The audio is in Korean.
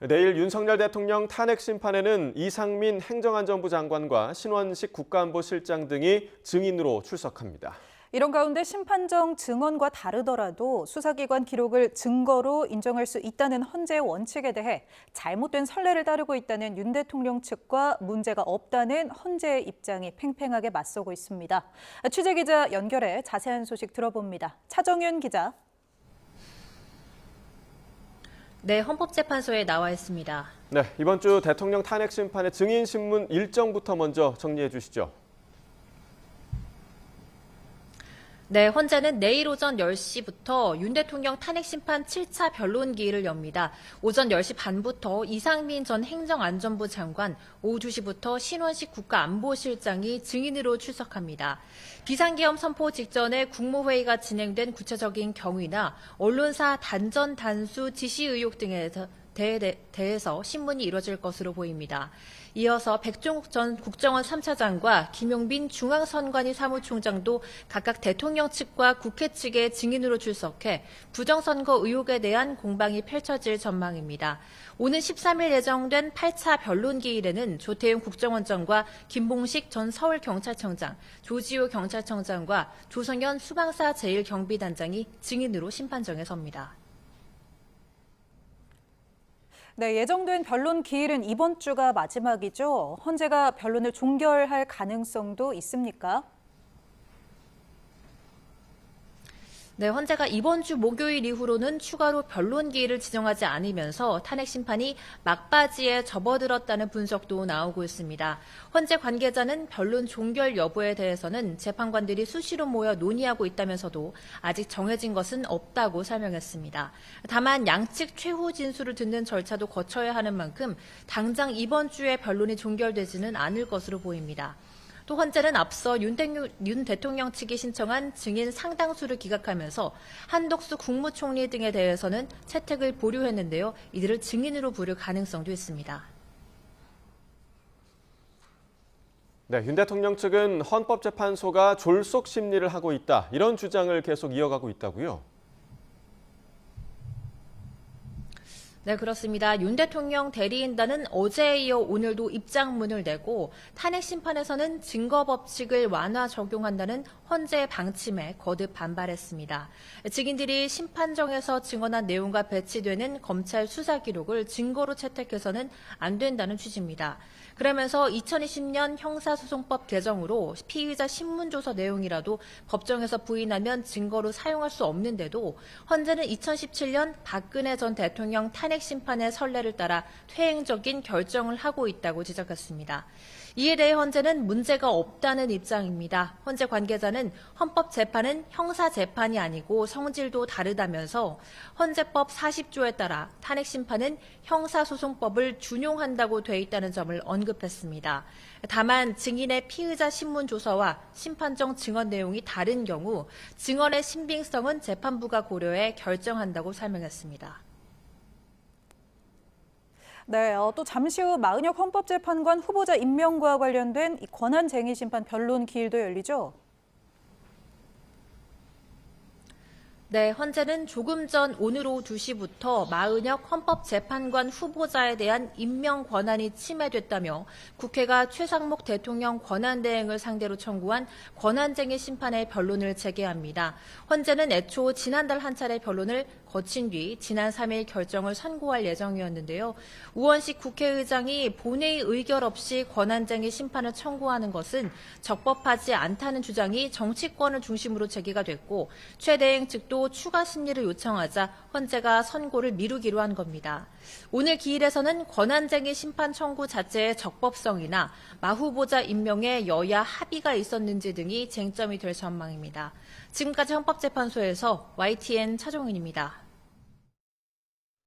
내일 윤석열 대통령 탄핵 심판에는 이상민 행정안전부 장관과 신원식 국가안보실장 등이 증인으로 출석합니다. 이런 가운데 심판정 증언과 다르더라도 수사기관 기록을 증거로 인정할 수 있다는 헌재의 원칙에 대해 잘못된 선례를 따르고 있다는 윤 대통령 측과 문제가 없다는 헌재의 입장이 팽팽하게 맞서고 있습니다. 취재기자 연결해 자세한 소식 들어봅니다. 차정윤 기자. 네, 헌법재판소에 나와 있습니다. 네, 이번 주 대통령 탄핵 심판의 증인 신문 일정부터 먼저 정리해 주시죠. 네, 헌재는 내일 오전 10시부터 윤 대통령 탄핵 심판 7차 변론 기일을 엽니다. 오전 10시 반부터 이상민 전 행정안전부 장관, 오후 2시부터 신원식 국가안보실장이 증인으로 출석합니다. 비상계엄 선포 직전에 국무회의가 진행된 구체적인 경위나 언론사 단전 단수 지시 의혹 등에 대해서 신문이 이뤄질 것으로 보입니다. 이어서 백종욱 전 국정원 3차장과 김용빈 중앙선관위 사무총장도 각각 대통령 측과 국회 측의 증인으로 출석해 부정선거 의혹에 대한 공방이 펼쳐질 전망입니다. 오는 13일 예정된 8차 변론 기일에는 조태용 국정원장과 김봉식 전 서울경찰청장, 조지호 경찰청장과 조성현 수방사 제1경비단장이 증인으로 심판정에 섭니다. 네, 예정된 변론 기일은 이번 주가 마지막이죠. 헌재가 변론을 종결할 가능성도 있습니까? 네, 헌재가 이번 주 목요일 이후로는 추가로 변론 기일을 지정하지 않으면서 탄핵 심판이 막바지에 접어들었다는 분석도 나오고 있습니다. 헌재 관계자는 변론 종결 여부에 대해서는 재판관들이 수시로 모여 논의하고 있다면서도 아직 정해진 것은 없다고 설명했습니다. 다만 양측 최후 진술을 듣는 절차도 거쳐야 하는 만큼 당장 이번 주에 변론이 종결되지는 않을 것으로 보입니다. 또 헌재는 앞서 윤 대통령 측이 신청한 증인 상당수를 기각하면서 한덕수 국무총리 등에 대해서는 채택을 보류했는데요. 이들을 증인으로 부를 가능성도 있습니다. 네, 윤 대통령 측은 헌법재판소가 졸속 심리를 하고 있다, 이런 주장을 계속 이어가고 있다고요? 네, 그렇습니다. 윤 대통령 대리인단은 어제에 이어 오늘도 입장문을 내고 탄핵 심판에서는 증거 법칙을 완화 적용한다는 헌재의 방침에 거듭 반발했습니다. 증인들이 심판정에서 증언한 내용과 배치되는 검찰 수사 기록을 증거로 채택해서는 안 된다는 취지입니다. 그러면서 2020년 형사소송법 개정으로 피의자 신문조서 내용이라도 법정에서 부인하면 증거로 사용할 수 없는데도 헌재는 2017년 박근혜 전 대통령 탄핵 심판의 선례를 따라 퇴행적인 결정을 하고 있다고 지적했습니다. 이에 대해 헌재는 문제가 없다는 입장입니다. 헌재 관계자는 헌법재판은 형사재판이 아니고 성질도 다르다면서 헌재법 40조에 따라 탄핵심판은 형사소송법을 준용한다고 돼 있다는 점을 언급했습니다. 다만 증인의 피의자 신문조서와 심판정 증언 내용이 다른 경우 증언의 신빙성은 재판부가 고려해 결정한다고 설명했습니다. 네, 또 잠시 후 마은혁 헌법재판관 후보자 임명과 관련된 이 권한쟁의 심판 변론 기일도 열리죠? 네, 헌재는 조금 전 오늘 오후 2시부터 마은혁 헌법재판관 후보자에 대한 임명 권한이 침해됐다며 국회가 최상목 대통령 권한대행을 상대로 청구한 권한쟁의 심판의 변론을 재개합니다. 헌재는 애초 지난달 한 차례 변론을 거친 뒤 지난 3일 결정을 선고할 예정이었는데요. 우원식 국회의장이 본회의 의결 없이 권한쟁의 심판을 청구하는 것은 적법하지 않다는 주장이 정치권을 중심으로 제기가 됐고 최대행 측도 추가 심리를 요청하자 헌재가 선고를 미루기로 한 겁니다. 오늘 기일에서는 권한쟁의 심판 청구 자체의 적법성이나 마 후보자 임명에 여야 합의가 있었는지 등이 쟁점이 될 전망입니다. 지금까지 헌법재판소에서 YTN 차종은입니다.